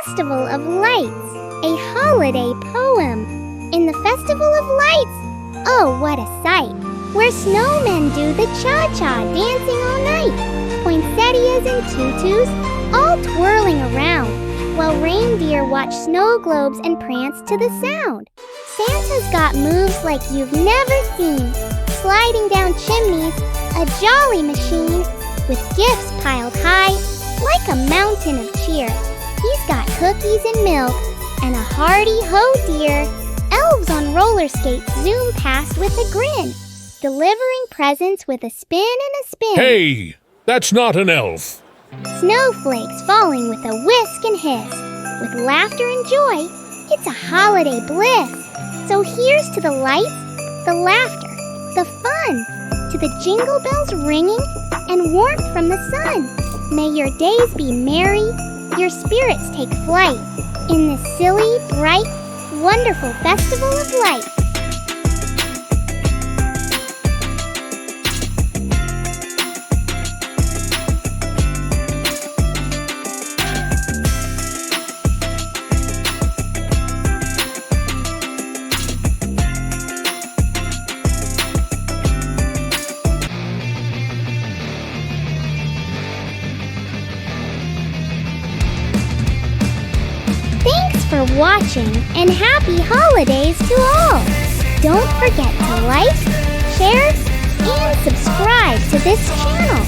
Festival of Lights, a holiday poem. In the Festival of Lights, oh, what a sight! Where snowmen do the cha-cha, dancing all night. Poinsettias and tutus, all twirling around, while reindeer watch snow globes and prance to the sound. Santa's got moves like you've never seen, sliding down chimneys, a jolly machine, with gifts piled high, like a mountain of cheer. He's got cookies and milk, and a hearty ho dear. Elves on roller skates zoom past with a grin, delivering presents with a spin and a spin. Hey, that's not an elf. Snowflakes falling with a whisk and hiss. With laughter and joy, it's a holiday bliss. So here's to the lights, the laughter, the fun, to the jingle bells ringing and warmth from the sun. May your days be merry, your spirits take flight in this silly, bright, wonderful Festival of Lights. Thanks for watching, and happy holidays to all! Don't forget to like, share, and subscribe to this channel.